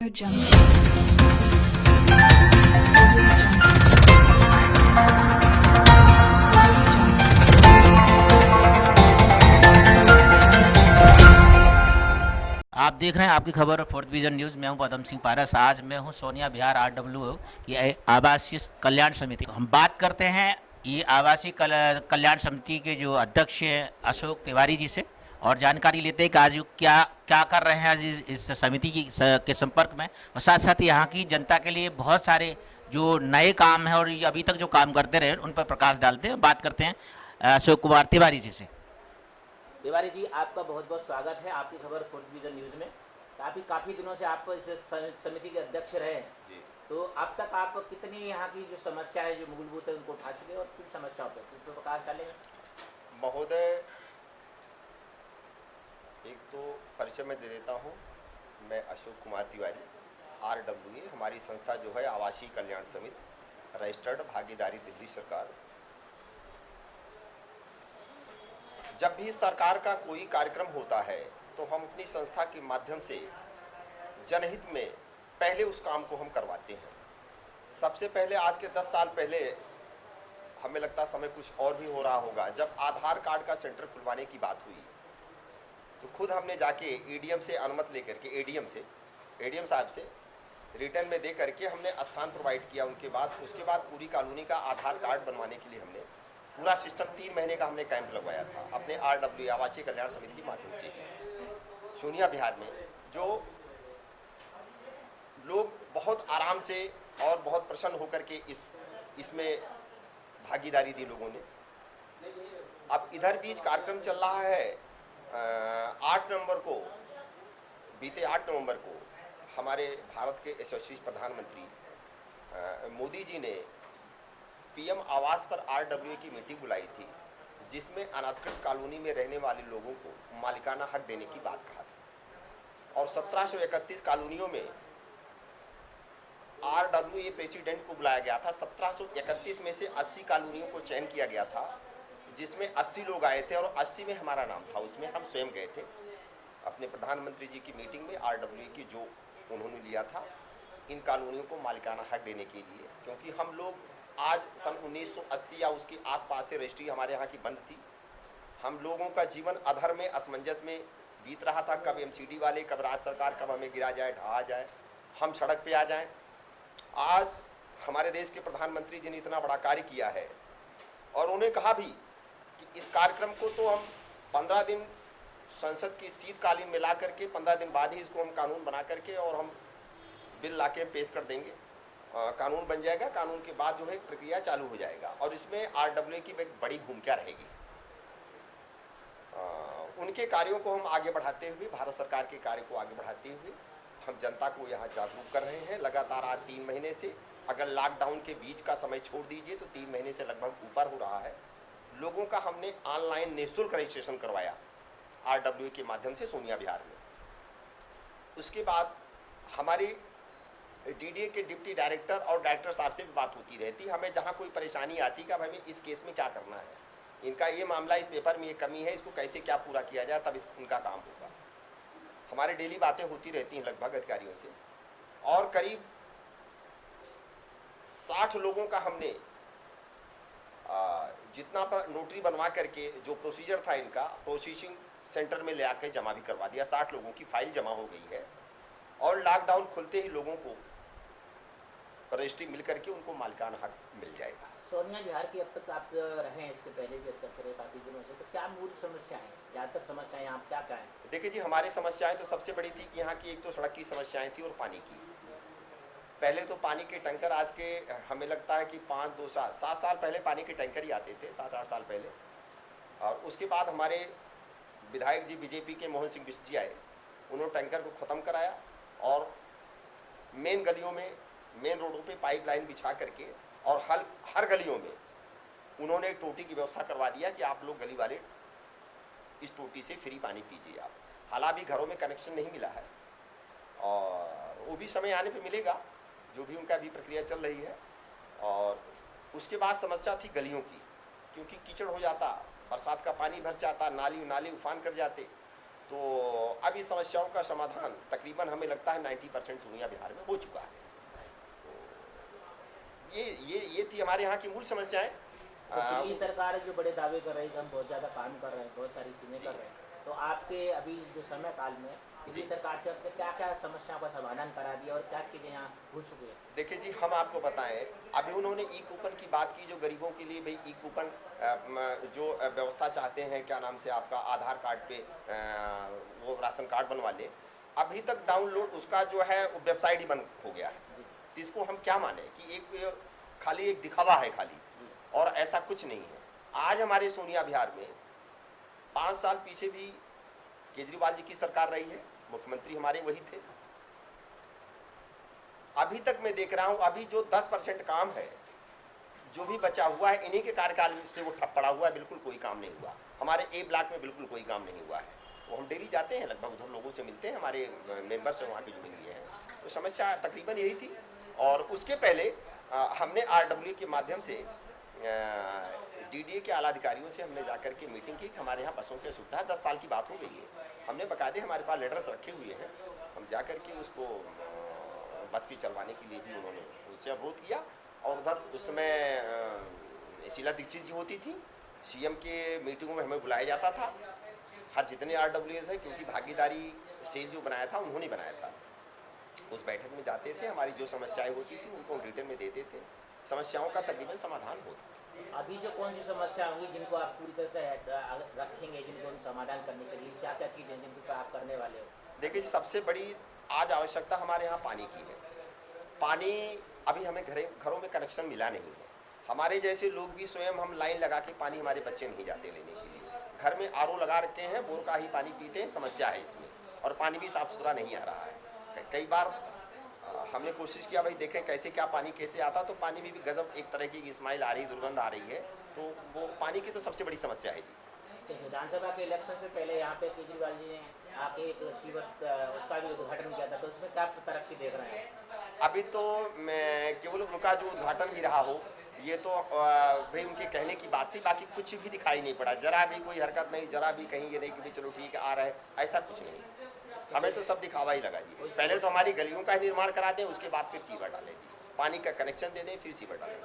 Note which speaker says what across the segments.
Speaker 1: आप देख रहे हैं आपकी खबर फोर्थ विजन न्यूज़। मैं हूं पदम सिंह पारस। आज मैं हूं सोनिया विहार RW की आवासीय कल्याण समिति। हम बात करते हैं ये आवासीय कल्याण समिति के जो अध्यक्ष हैं अशोक तिवारी जी से, और जानकारी लेते हैं कि आज क्या क्या कर रहे हैं आज इस समिति के संपर्क में, और साथ साथ यहाँ की जनता के लिए बहुत सारे जो नए काम हैं और ये अभी तक जो काम करते रहे उन पर प्रकाश डालते हैं। बात करते हैं अशोक कुमार तिवारी जी से। तिवारी जी, आपका बहुत बहुत स्वागत है आपकी खबर फोर्थ विजन न्यूज़ में। काफ़ी दिनों से आप इस समिति के अध्यक्ष रहे हैं जी। तो अब तक आप कितनी यहाँ की जो समस्या है जो मूलभूत है उनको उठा चुके हैं, और किस समस्याओं पर इस पर प्रकाश डालेंगे?
Speaker 2: महोदय, एक तो परिचय में दे देता हूँ। मैं अशोक कुमार तिवारी, RWA हमारी संस्था जो है आवासीय कल्याण समिति, रजिस्टर्ड, भागीदारी दिल्ली सरकार। जब भी सरकार का कोई कार्यक्रम होता है तो हम अपनी संस्था के माध्यम से जनहित में पहले उस काम को हम करवाते हैं। सबसे पहले आज के 10 साल पहले, हमें लगता समय कुछ और भी हो रहा होगा, जब आधार कार्ड का सेंटर खुलवाने की बात हुई तो खुद हमने जाके एडीएम से अनुमति लेकर के एडीएम साहब से रिटर्न में दे करके हमने स्थान प्रोवाइड किया। उसके बाद पूरी कॉलोनी का आधार कार्ड बनवाने के लिए हमने पूरा सिस्टम 3 महीने का हमने कैंप लगवाया था अपने RWA आवासीय कल्याण समिति के माध्यम से। सोनिया विहार में जो लोग बहुत आराम से और बहुत प्रसन्न होकर के इसमें भागीदारी दी लोगों ने। अब इधर बीच कार्यक्रम चल रहा है। 8 नवंबर को, बीते 8 नवंबर को हमारे भारत के यशस्वी प्रधानमंत्री मोदी जी ने PM आवास पर RWA की मीटिंग बुलाई थी, जिसमें अनाधिकृत कॉलोनी में रहने वाले लोगों को मालिकाना हक देने की बात कहा था। और 1731 कॉलोनियों में RWA प्रेसिडेंट को बुलाया गया था। 1731 में से 80 कॉलोनियों को चयन किया गया था, जिसमें 80 लोग आए थे और 80 में हमारा नाम था। उसमें हम स्वयं गए थे अपने प्रधानमंत्री जी की मीटिंग में। RWA की जो उन्होंने लिया था इन कॉलोनियों को मालिकाना हक देने के लिए, क्योंकि हम लोग आज सन 1980 या उसके आसपास से रजिस्ट्री हमारे यहाँ की बंद थी। हम लोगों का जीवन अधर में, असमंजस में बीत रहा था। कब MCD वाले, कब राज्य सरकार कब हमें गिरा जाए, ढहा जाए, हम सड़क पे आ जाएं। आज हमारे देश के प्रधानमंत्री जी ने इतना बड़ा कार्य किया है, और उन्हें कहा भी कि इस कार्यक्रम को तो हम 15 दिन संसद की शीतकालीन में ला करके 15 दिन बाद ही इसको हम कानून बना करके और हम बिल ला के पेश कर देंगे। कानून बन जाएगा। कानून के बाद जो है प्रक्रिया चालू हो जाएगा, और इसमें RWA की एक बड़ी भूमिका रहेगी। उनके कार्यों को हम आगे बढ़ाते हुए, भारत सरकार के कार्य को आगे बढ़ाते हुए हम जनता को यहाँ जागरूक कर रहे हैं। लगातार आज 3 महीने से, अगर लॉकडाउन के बीच का समय छोड़ दीजिए तो 3 महीने से लगभग ऊपर हो रहा है। लोगों का हमने ऑनलाइन निःशुल्क रजिस्ट्रेशन करवाया RWA के माध्यम से सोनिया विहार में। उसके बाद हमारी DDA के डिप्टी डायरेक्टर और डायरेक्टर साहब से भी बात होती रहती। हमें जहाँ कोई परेशानी आती कि अब हमें इस केस में क्या करना है, इनका ये मामला, इस पेपर में ये कमी है, इसको कैसे क्या पूरा किया जाए, तब उनका काम होगा। हमारे डेली बातें होती रहती हैं लगभग अधिकारियों से, और करीब 60 लोगों का हमने जितना पर नोटरी बनवा करके जो प्रोसीजर था इनका प्रोसेसिंग सेंटर में ले आकर जमा भी करवा दिया। 60 लोगों की फाइल जमा हो गई है, और लॉकडाउन खुलते ही लोगों को रजिस्ट्री मिल करके उनको मालिकाना हक मिल जाएगा।
Speaker 1: सोनिया विहार की अब तक आप रहे हैं, इसके पहले भी अब तक रहे काफ़ी दिनों से, तो क्या मूल समस्याएं हैं, ज़्यादातर समस्याएं आप क्या कहें?
Speaker 2: देखिए जी, हमारी समस्याएं तो सबसे बड़ी थी कि यहाँ की एक तो सड़क की समस्याएं थी और पानी की। पहले तो पानी के टैंकर, आज के हमें लगता है कि 7 साल पहले पानी के टैंकर ही आते थे, 7-8 साल पहले। और उसके बाद हमारे विधायक जी BJP के मोहन सिंह बिष्ट जी आए, उन्होंने टैंकर को ख़त्म कराया और मेन गलियों में, मेन रोडों पे पाइपलाइन बिछा करके और हर गलियों में उन्होंने एक टोटी की व्यवस्था करवा दिया कि आप लोग गली वाले इस टोटी से फ्री पानी पीजिए आप। हालांकि घरों में कनेक्शन नहीं मिला है, और वो भी समय आने पे मिलेगा, जो भी उनका भी प्रक्रिया चल रही है। और उसके बाद समस्या थी गलियों की, क्योंकि कीचड़ हो जाता, बरसात का पानी भर जाता, नाली उफान कर जाते, तो अब इस समस्याओं का समाधान तकरीबन हमें लगता है 90% सोनिया बिहार में हो चुका है। तो ये थी हमारे यहाँ की मूल समस्याएं।
Speaker 3: तो दिल्ली सरकार है जो बड़े दावे कर रही है कि हम बहुत ज़्यादा काम कर रहे हैं, बहुत सारी चीज़ें कर रहे हैं, तो आपके अभी जो समय काल में दिल्ली सरकार से आपने क्या क्या समस्याओं का समाधान करा दिया और क्या चीज़ें यहाँ हो चुकी है?
Speaker 2: देखिए जी, हम आपको बताएं, अभी उन्होंने ई कूपन की बात की, जो गरीबों के लिए भाई ई कूपन जो व्यवस्था चाहते हैं, क्या नाम से आपका आधार कार्ड पे वो राशन कार्ड बनवा ले। अभी तक डाउनलोड उसका जो है वेबसाइट ही बंद हो गया है। तो इसको हम क्या माने कि एक खाली एक दिखावा है खाली, और ऐसा कुछ नहीं है। आज हमारे सोनिया बिहार में 5 साल पीछे भी केजरीवाल जी की सरकार रही है, मुख्यमंत्री हमारे वही थे। अभी तक मैं देख रहा हूं, अभी जो 10% काम है जो भी बचा हुआ है, इन्हीं के कार्यकाल से वो ठप पड़ा हुआ है, बिल्कुल कोई काम नहीं हुआ। हमारे ए ब्लॉक में बिल्कुल कोई काम नहीं हुआ है। वो हम डेली जाते हैं, लगभग उधर लोगों से मिलते हैं, हमारे मेंबर से वहाँ के जुड़े हुए हैं। तो समस्या तकरीबन यही थी। और उसके पहले हमने RW के माध्यम से DDA के आला अधिकारियों से हमने जाकर के मीटिंग की कि हमारे यहाँ बसों की सुविधा 10 साल की बात हो गई है। हमने बाकायदे हमारे पास लेटर्स रखे हुए हैं, हम जाकर के उसको बस की चलवाने के लिए भी उन्होंने उनसे अनुरोध किया। और उधर उस समय शीला दीक्षित जी होती थी, CM के मीटिंगों में हमें बुलाया जाता था, हर जितने RWS है, क्योंकि भागीदारी सेल जो बनाया था उन्होंने बनाया था। उस बैठक में जाते थे, हमारी जो समस्याएं होती थी उनको रिटर्न में देते थे, समस्याओं का तकरीबन समाधान होता था।
Speaker 3: अभी जो कौन सी समस्या होंगी जिनको आप पूरी तरह से रखेंगे, जिनको हम समाधान करने के लिए क्या क्या चीज़ें जिनको आप करने वाले हो?
Speaker 2: देखिए, सबसे बड़ी आज आवश्यकता हमारे यहाँ पानी की है। पानी अभी हमें घरों में कनेक्शन मिला नहीं है। हमारे जैसे लोग भी स्वयं हम लाइन लगा के पानी, हमारे बच्चे नहीं जाते लेने के लिए। घर में RO लगा रखे हैं, बोर का ही पानी पीते हैं, समस्या है इसमें। और पानी भी साफ़ सुथरा नहीं आ रहा है। कई बार हमने कोशिश किया भाई देखें कैसे क्या पानी कैसे आता, तो पानी में भी गजब एक तरह की स्माइल आ रही, दुर्गंध आ रही है। तो वो पानी की तो सबसे बड़ी समस्या है जी।
Speaker 3: तो विधानसभा के इलेक्शन से पहले यहाँ पे केजरीवाल जी ने आके एक सीवत उसका भी उद्घाटन किया था, तो उसमें क्या तरक्की देख रहे हैं?
Speaker 2: अभी तो मैं केवल उनका जो उद्घाटन भी रहा हो, ये तो भाई उनके कहने की बात थी, बाकी कुछ भी दिखाई नहीं पड़ा, जरा भी कोई हरकत नहीं, जरा भी कहीं ये नहीं कि भाई चलो ठीक है आ रहा है, ऐसा कुछ नहीं। हमें तो सब दिखावा ही लगा जी। पहले तो हमारी गलियों का निर्माण करा दें, उसके बाद फिर सीवर डालें जी, पानी का कनेक्शन दे दें, फिर सीवर डालें।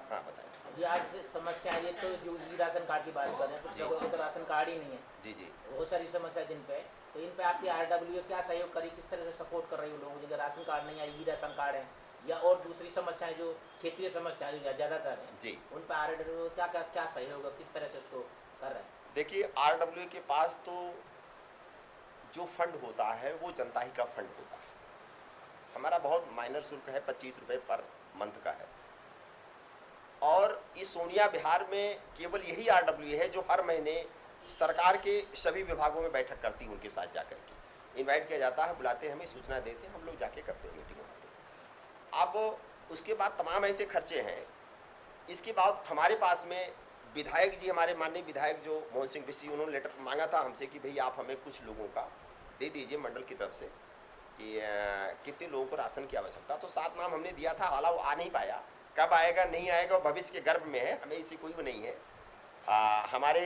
Speaker 2: हाँ बताएं।
Speaker 3: ये आज समस्या ये तो जो ई राशन कार्ड की बात कर रहे हैं, कुछ लोगों को तो राशन कार्ड ही नहीं है
Speaker 2: जी जी।
Speaker 3: बहुत सारी समस्या जिन पे, तो इन पे आपकी RW क्या सहयोग करी, किस तरह से सपोर्ट कर रही है लोगों को जिनका राशन कार्ड नहीं है, ई राशन कार्ड है, या और दूसरी समस्याएं जो क्षेत्रीय समस्याएं जो ज़्यादातर हैं
Speaker 2: जी,
Speaker 3: उन पर RW क्या सहयोग है, किस तरह से उसको कर रहे हैं?
Speaker 2: देखिए RW के पास तो जो फंड होता है वो जनता ही का फंड होता है। हमारा बहुत माइनर शुल्क है, 25 रुपये पर मंथ का है। और इस सोनिया बिहार में केवल यही RW है जो हर महीने सरकार के सभी विभागों में बैठक करती है, उनके साथ जाकर के इनवाइट किया जाता है, बुलाते हैं, हमें सूचना देते हैं, हम लोग जाके करते हैं मीटिंग होती है। अब उसके बाद तमाम ऐसे खर्चे हैं। इसके बाद हमारे पास में विधायक जी, हमारे माननीय विधायक जो मोहन सिंह बिस्सी, उन्होंने लेटर मांगा था हमसे कि भाई आप हमें कुछ लोगों का दे दीजिए मंडल की तरफ से कि कितने लोगों को राशन की आवश्यकता। तो 7 नाम हमने दिया था, हालांकि वो आ नहीं पाया। कब आएगा नहीं आएगा वो भविष्य के गर्भ में है, हमें इसी कोई वो नहीं है। हमारे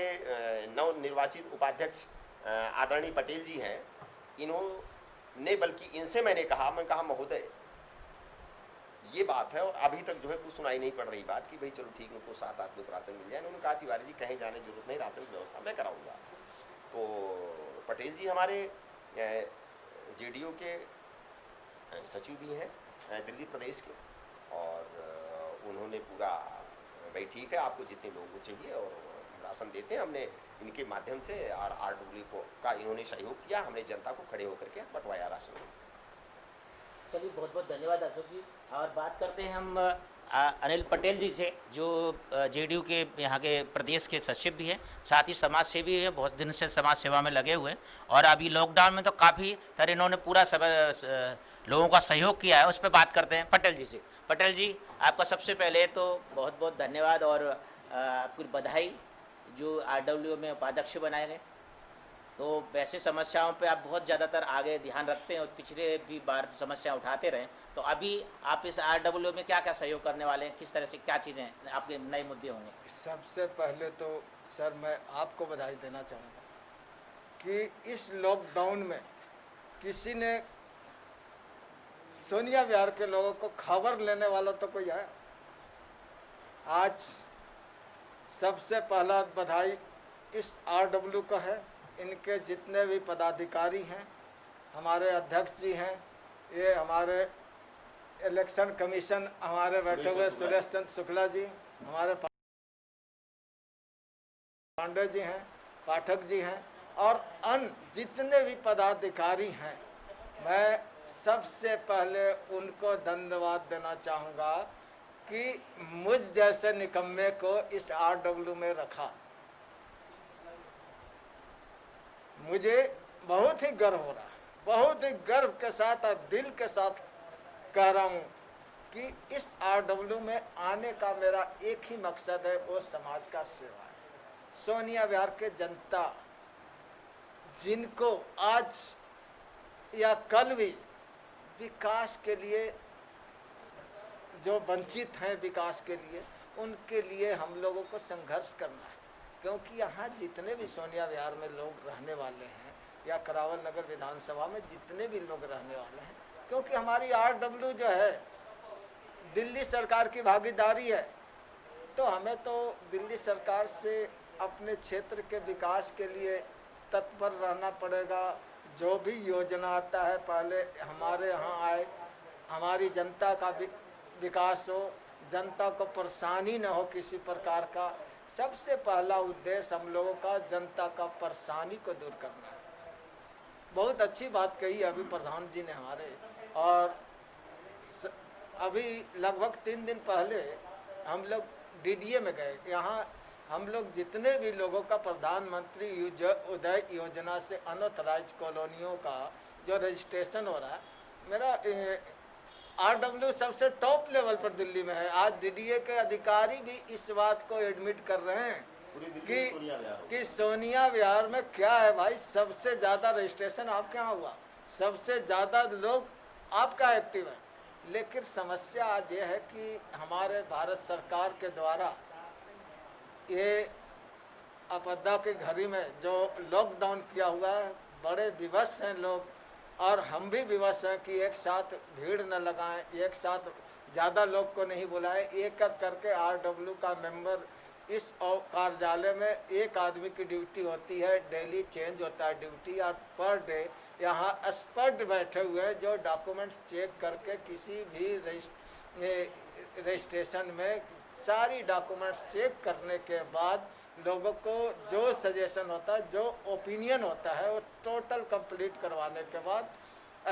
Speaker 2: नव निर्वाचित उपाध्यक्ष आदरणीय पटेल जी हैं, इन्होंने, बल्कि इनसे मैंने कहा महोदय ये बात है, और अभी तक जो है कुछ सुनाई नहीं पड़ रही बात कि भाई चलो ठीक है, उनको 7 आदमी को राशन मिल जाए। उन्होंने कहा तिवारी जी कहीं जाने की जरूरत नहीं, राशन की व्यवस्था मैं कराऊंगा। तो पटेल जी हमारे JDO के सचिव भी हैं दिल्ली प्रदेश के, और उन्होंने पूरा भाई ठीक है आपको जितने लोगों को चाहिए और राशन देते हैं। हमने इनके माध्यम से और RW का इन्होंने सहयोग किया, हमने जनता को खड़े होकर के बंटवाया राशन।
Speaker 3: चलिए बहुत बहुत धन्यवाद अशोक जी। और बात करते हैं हम अनिल पटेल जी से, जो JDU के यहाँ के प्रदेश के सचिव भी हैं, साथ ही समाज सेवी है, बहुत दिन से समाज सेवा में लगे हुए हैं। और अभी लॉकडाउन में तो काफ़ी तरह इन्होंने पूरा सब लोगों का सहयोग किया है, उस पर बात करते हैं पटेल जी से। पटेल जी, आपका सबसे पहले तो बहुत बहुत धन्यवाद और आपकी बधाई जो RW में उपाध्यक्ष बनाए गए। तो वैसे समस्याओं पे आप बहुत ज़्यादातर आगे ध्यान रखते हैं और पिछले भी बार समस्या उठाते रहे, तो अभी आप इस RW में क्या क्या सहयोग करने वाले हैं, किस तरह से क्या चीज़ें आपके नए मुद्दे होंगे?
Speaker 4: सबसे पहले तो सर मैं आपको बधाई देना चाहूँगा कि इस लॉकडाउन में किसी ने सोनिया विहार के लोगों को खबर लेने वाला तो कोई है? आज सबसे पहला बधाई इस आरडब्ल्यू का है। इनके जितने भी पदाधिकारी हैं, हमारे अध्यक्ष जी हैं, ये हमारे इलेक्शन कमीशन हमारे बैठे हुए सुरेश चंद्र शुक्ला जी, हमारे पांडे जी हैं, पाठक जी हैं, और अन्य जितने भी पदाधिकारी हैं, मैं सबसे पहले उनको धन्यवाद देना चाहूँगा कि मुझ जैसे निकम्मे को इस आरडब्ल्यू में रखा। मुझे बहुत ही गर्व हो रहा है, बहुत ही गर्व के साथ और दिल के साथ कह रहा हूँ कि इस आरडब्ल्यू में आने का मेरा एक ही मकसद है, वो समाज का सेवा है। सोनिया विहार के जनता जिनको आज या कल भी विकास के लिए जो वंचित हैं, विकास के लिए, उनके लिए हम लोगों को संघर्ष करना है। क्योंकि यहाँ जितने भी सोनिया विहार में लोग रहने वाले हैं या करावल नगर विधानसभा में जितने भी लोग रहने वाले हैं, क्योंकि हमारी आरडब्ल्यू जो है दिल्ली सरकार की भागीदारी है, तो हमें तो दिल्ली सरकार से अपने क्षेत्र के विकास के लिए तत्पर रहना पड़ेगा। जो भी योजना आता है पहले हमारे यहाँ आए, हमारी जनता का विकास हो, जनता को परेशानी न हो किसी प्रकार का। सबसे पहला उद्देश्य हम लोगों का जनता का परेशानी को दूर करना है। बहुत अच्छी बात कही अभी प्रधान जी ने हमारे, और अभी लगभग 3 दिन पहले हम लोग डीडीए में गए। यहाँ हम लोग जितने भी लोगों का प्रधानमंत्री उदय योजना से अनऑथराइज्ड कॉलोनियों का जो रजिस्ट्रेशन हो रहा है, मेरा आरडब्ल्यू सबसे टॉप लेवल पर दिल्ली में है। आज डीडीए के अधिकारी भी इस बात को एडमिट कर रहे हैं कि सोनिया विहार में क्या है भाई, सबसे ज़्यादा रजिस्ट्रेशन आपके यहाँ हुआ, सबसे ज़्यादा लोग आपका एक्टिव है। लेकिन समस्या आज ये है कि हमारे भारत सरकार के द्वारा ये आपदा की घड़ी में जो लॉकडाउन किया हुआ है, बड़े विवश हैं लोग, और हम भी विवश हैं कि एक साथ भीड़ न लगाएं, एक साथ ज़्यादा लोग को नहीं बुलाएं। एक एक करके आरडब्ल्यू का मेंबर इस कार्यालय में एक आदमी की ड्यूटी होती है, डेली चेंज होता है ड्यूटी, और पर डे यहाँ एक्सपर्ट बैठे हुए जो डॉक्यूमेंट्स चेक करके किसी भी रजिस्ट्रेशन में सारी डॉक्यूमेंट्स चेक करने के बाद लोगों को जो सजेशन होता है, जो ओपिनियन होता है, वो टोटल कंप्लीट करवाने के बाद,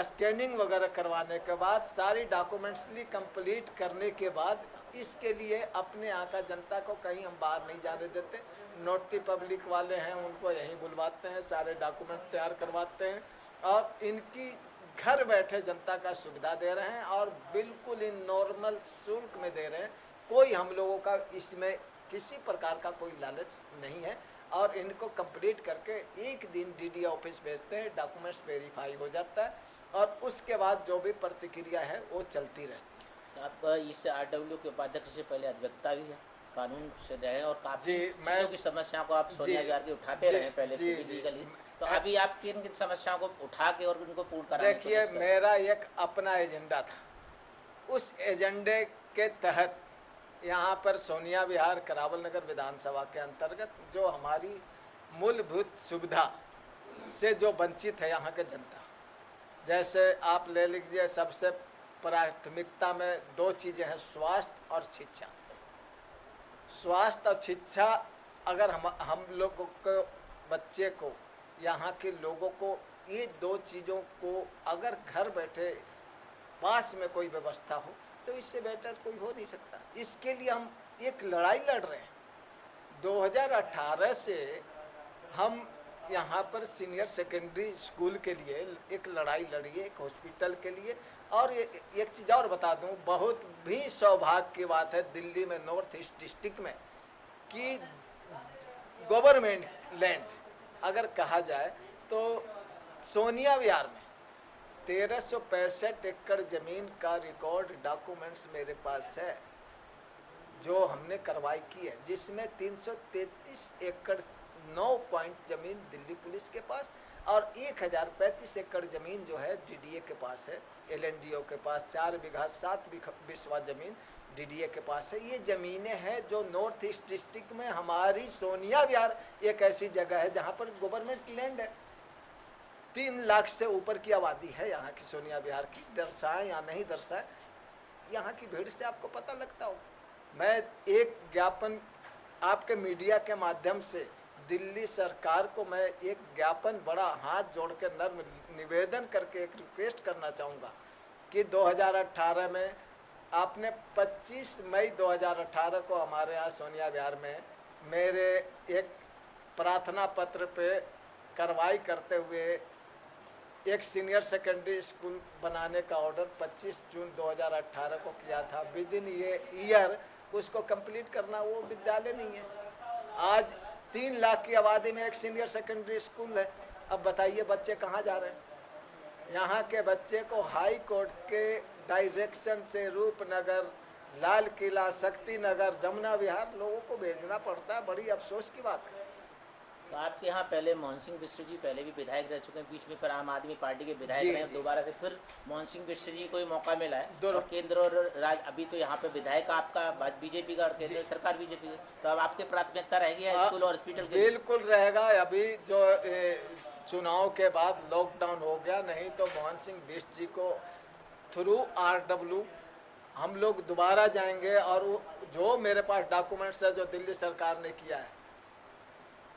Speaker 4: स्कैनिंग वगैरह करवाने के बाद, सारी डॉक्यूमेंट्सली कंप्लीट करने के बाद, इसके लिए अपने यहाँ का जनता को कहीं हम बाहर नहीं जाने देते। नोटरी पब्लिक वाले हैं, उनको यहीं बुलवाते हैं, सारे डॉक्यूमेंट तैयार करवाते हैं, और इनकी घर बैठे जनता का सुविधा दे रहे हैं, और बिल्कुल इन नॉर्मल शुल्क में दे रहे हैं। कोई हम लोगों का इसमें किसी प्रकार का कोई लालच नहीं है, और इनको कंप्लीट करके एक दिन डीडी ऑफिस भेजते हैं, डॉक्यूमेंट्स वेरीफाई हो जाता है, और उसके बाद जो भी प्रतिक्रिया है वो चलती रहती है।
Speaker 3: तो आप इस आरडब्ल्यू के उपाध्यक्ष से पहले अधिवक्ता भी है, कानून से रहे, और काफ़ी चीज़ों की समस्याओं को आप सोनिया विहार की उठाते रहे पहले से भी लीगली। तो अभी आप किन किन समस्याओं को उठा के और उनको पूर्ण कराने की कोशिश कर रहे हैं?
Speaker 4: देखिए, मेरा एक अपना एजेंडा था, उस एजेंडे के तहत यहाँ पर सोनिया विहार करावल नगर विधानसभा के अंतर्गत जो हमारी मूलभूत सुविधा से जो वंचित है यहाँ के जनता, जैसे आप ले लीजिए, सबसे प्राथमिकता में 2 चीज़ें हैं, स्वास्थ्य और शिक्षा। स्वास्थ्य और शिक्षा अगर हम लोगों को, बच्चे को, यहाँ के लोगों को, ये 2 चीज़ों को अगर घर बैठे पास में कोई व्यवस्था हो तो इससे बेहतर कोई हो नहीं सकता। इसके लिए हम एक लड़ाई लड़ रहे हैं। 2018 से हम यहाँ पर सीनियर सेकेंडरी स्कूल के लिए एक लड़ाई लड़ी है, एक हॉस्पिटल के लिए। और एक चीज़ और बता दूँ, बहुत भी सौभाग्य की बात है दिल्ली में, नॉर्थ ईस्ट डिस्ट्रिक्ट में, कि गवर्नमेंट लैंड अगर कहा जाए तो सोनिया विहार में 1365 एकड़ ज़मीन का रिकॉर्ड डॉक्यूमेंट्स मेरे पास है, जो हमने कार्रवाई की है, जिसमें 333 एकड़ 9 पॉइंट ज़मीन दिल्ली पुलिस के पास और 1035 एकड़ ज़मीन जो है डीडीए के पास है, एलएनडीओ के पास 4 बीघा 7 बिस्वा ज़मीन डीडीए के पास है। ये ज़मीनें हैं जो नॉर्थ ईस्ट डिस्ट्रिक्ट में हमारी सोनिया विहार एक ऐसी जगह है जहाँ पर गवर्नमेंट लैंड है। 3 लाख से ऊपर की आबादी है यहाँ की सोनिया विहार की, दर्शाए या नहीं दर्शाए यहाँ की भीड़ से आपको पता लगता हो। मैं एक ज्ञापन आपके मीडिया के माध्यम से दिल्ली सरकार को मैं एक ज्ञापन बड़ा हाथ जोड़ के नर्म निवेदन करके एक रिक्वेस्ट करना चाहूँगा कि 2018 में आपने 25 मई 2018 को हमारे यहाँ सोनिया विहार में मेरे एक प्रार्थना पत्र पे कार्रवाई करते हुए एक सीनियर सेकेंडरी स्कूल बनाने का ऑर्डर 25 जून 2018 को किया था। विद इन ये ईयर उसको कंप्लीट करना वो विद्यालय नहीं है। आज 3 लाख की आबादी में एक सीनियर सेकेंडरी स्कूल है। अब बताइए बच्चे कहाँ जा रहे हैं? यहाँ के बच्चे को हाई कोर्ट के डायरेक्शन से रूपनगर, लाल किला, शक्ति नगर, जमुना विहार लोगों को भेजना पड़ता है। बड़ी अफसोस की बात है।
Speaker 3: तो आपके यहाँ पहले मोहन सिंह बिष्ट जी पहले भी विधायक रह चुके हैं, बीच में फिर आम आदमी पार्टी के विधायक
Speaker 4: जी,
Speaker 3: रहे हैं,
Speaker 4: जी।
Speaker 3: दोबारा से फिर मोहन सिंह बिष्ट जी को ही मौका मिला है
Speaker 4: दोनों।
Speaker 3: और केंद्र और राज्य अभी तो यहाँ पे विधायक आपका बीजेपी का और केंद्र सरकार बीजेपी की, तो अब आपकी प्राथमिकता रहेगी है स्कूल और हॉस्पिटल के लिए?
Speaker 4: बिल्कुल रहेगा। अभी जो चुनाव के बाद लॉकडाउन हो गया, नहीं तो मोहन सिंह बिष्ट जी को थ्रू RW हम लोग दोबारा जाएंगे और जो मेरे पास डॉक्यूमेंट्स है जो दिल्ली सरकार ने किया है,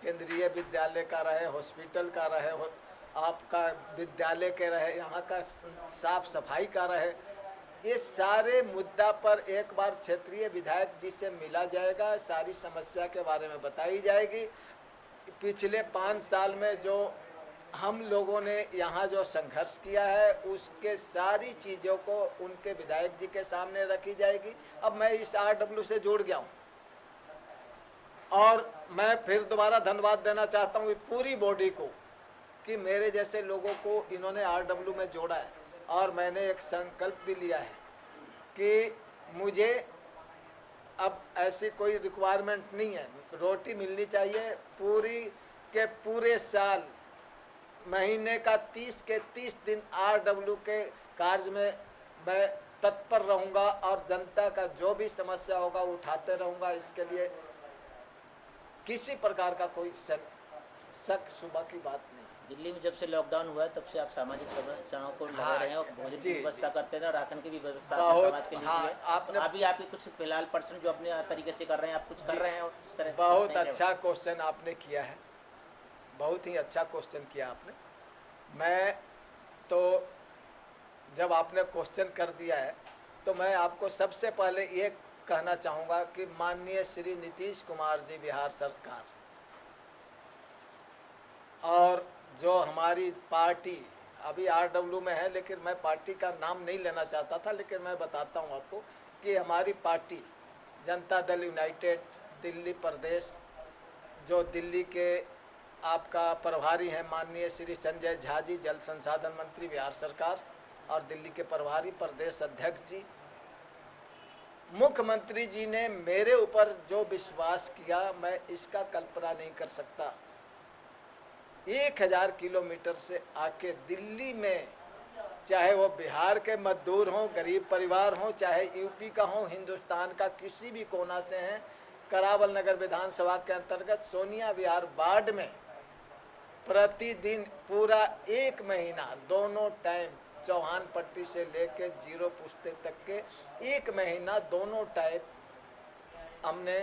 Speaker 4: केंद्रीय विद्यालय का रहे, हॉस्पिटल का रहे, आपका विद्यालय के रहे, यहाँ का साफ सफाई का रहे, ये सारे मुद्दा पर एक बार क्षेत्रीय विधायक जी से मिला जाएगा, सारी समस्या के बारे में बताई जाएगी। पिछले 5 साल में जो हम लोगों ने यहाँ जो संघर्ष किया है उसके सारी चीज़ों को उनके विधायक जी के सामने रखी जाएगी। अब मैं इस RW से जुड़ गया हूँ और मैं फिर दोबारा धन्यवाद देना चाहता हूँ पूरी बॉडी को कि मेरे जैसे लोगों को इन्होंने RW में जोड़ा है और मैंने एक संकल्प भी लिया है कि मुझे अब ऐसी कोई रिक्वायरमेंट नहीं है, रोटी मिलनी चाहिए पूरी के पूरे साल, महीने का 30 के 30 दिन RW के कार्य में मैं तत्पर रहूँगा और जनता का जो भी समस्या होगा उठाते रहूँगा। इसके लिए किसी प्रकार का कोई शक सुबह की बात नहीं।
Speaker 3: दिल्ली में जब से लॉकडाउन हुआ है तब से आप सामाजिक समस्याओं को लगा
Speaker 4: हाँ,
Speaker 3: रहे हैं और भोजन की
Speaker 4: जी,
Speaker 3: व्यवस्था करते हैं, राशन की भी व्यवस्था
Speaker 4: बहुत,
Speaker 3: समाज के लिए
Speaker 4: हाँ,
Speaker 3: की है।
Speaker 4: आपने-
Speaker 3: तो अभी आप कुछ फिलहाल पर्सन जो अपने तरीके से कर रहे हैं, आप कुछ कर रहे हैं और इस तरह
Speaker 4: बहुत
Speaker 3: कुछ नहीं
Speaker 4: अच्छा क्वेश्चन आपने किया है, बहुत ही अच्छा क्वेश्चन किया आपने। मैं तो जब आपने क्वेश्चन कर दिया है तो मैं आपको सबसे पहले ये कहना चाहूँगा कि माननीय श्री नीतीश कुमार जी बिहार सरकार और जो हमारी पार्टी अभी RW में है, लेकिन मैं पार्टी का नाम नहीं लेना चाहता था, लेकिन मैं बताता हूँ आपको कि हमारी पार्टी जनता दल यूनाइटेड दिल्ली प्रदेश, जो दिल्ली के आपका प्रभारी हैं माननीय श्री संजय झा जी, जल संसाधन मंत्री बिहार सरकार, और दिल्ली के प्रभारी प्रदेश अध्यक्ष जी, मुख्यमंत्री जी ने मेरे ऊपर जो विश्वास किया मैं इसका कल्पना नहीं कर सकता। 1000 किलोमीटर से आके दिल्ली में, चाहे वो बिहार के मजदूर हों, गरीब परिवार हों, चाहे यूपी का हों, हिंदुस्तान का किसी भी कोना से हैं, करावल नगर विधानसभा के अंतर्गत सोनिया विहार वार्ड में प्रतिदिन पूरा 1 महीना दोनों टाइम चौहान पट्टी से लेके जीरो पुश्ते तक के 1 महीना दोनों टाइम हमने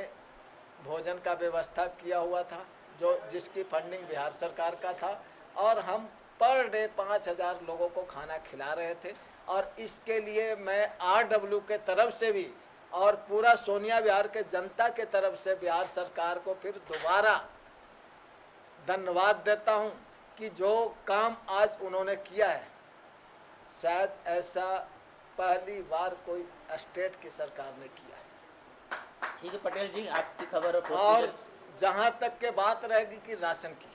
Speaker 4: भोजन का व्यवस्था किया हुआ था, जो जिसकी फंडिंग बिहार सरकार का था, और हम पर डे 5000 लोगों को खाना खिला रहे थे। और इसके लिए मैं RW के तरफ से भी और पूरा सोनिया विहार के जनता के तरफ से बिहार सरकार को फिर दोबारा धन्यवाद देता हूं कि जो काम आज उन्होंने किया है, शायद ऐसा पहली बार कोई स्टेट की सरकार ने किया है।
Speaker 3: ठीक है पटेल जी, आपकी खबर
Speaker 4: और जहां तक के बात रहेगी कि राशन की,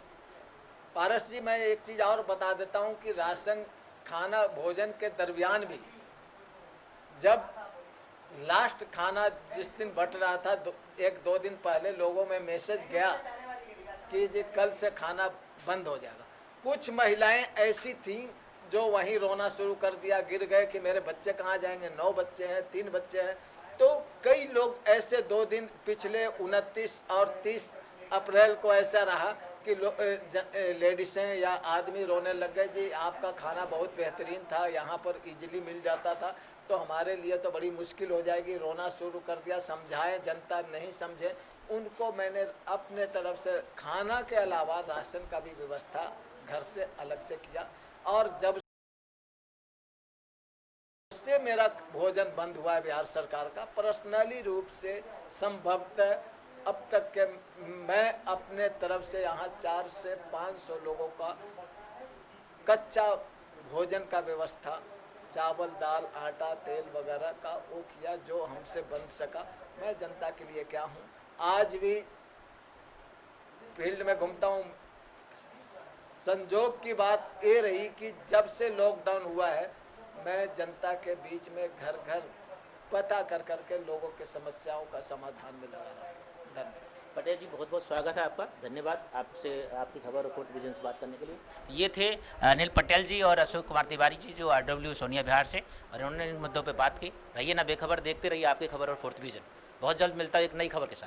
Speaker 4: पारस जी मैं एक चीज़ और बता देता हूं कि राशन खाना भोजन के दरमियान भी जब लास्ट खाना जिस दिन बट रहा था 1-2 दिन पहले लोगों में मैसेज गया कि जी कल से खाना बंद हो जाएगा। कुछ महिलाएं ऐसी थीं जो वहीं रोना शुरू कर दिया, गिर गए कि मेरे बच्चे कहाँ जाएंगे, 9 बच्चे हैं, 3 बच्चे हैं। तो कई लोग ऐसे 2 दिन पिछले 29 और 30 अप्रैल को ऐसा रहा कि लेडीसें या आदमी रोने लग गए, जी आपका खाना बहुत बेहतरीन था, यहाँ पर इजीली मिल जाता था, तो हमारे लिए तो बड़ी मुश्किल हो जाएगी। रोना शुरू कर दिया। समझाएं, जनता नहीं समझे। उनको मैंने अपने तरफ से खाना के अलावा राशन का भी व्यवस्था घर से अलग से किया। और जब से मेरा भोजन बंद हुआ है बिहार सरकार का, पर्सनली रूप से संभवतः अब तक के मैं अपने तरफ से यहाँ 400 से 500 लोगों का कच्चा भोजन का व्यवस्था, चावल, दाल, आटा, तेल वगैरह का वो किया जो हमसे बन सका। मैं जनता के लिए क्या हूँ, आज भी फील्ड में घूमता हूँ। संजोग की बात ये रही कि जब से लॉकडाउन हुआ है, मैं जनता के बीच में घर घर पता कर करके लोगों की समस्याओं का समाधान में लगा रहा हूँ। धन्यवाद।
Speaker 3: पटेल जी, बहुत बहुत स्वागत है आपका। धन्यवाद आपसे, आपकी खबर और फोर्थ विजन से बात करने के लिए। ये थे अनिल पटेल जी और अशोक कुमार तिवारी जी, जो RW सोनिया बिहार से, और उन्होंने इन मुद्दों पे बात की। रहिए ना बेखबर, देखते रहिए आपकी खबर और फोर्थ विजन। बहुत जल्द मिलता है एक नई खबर के साथ।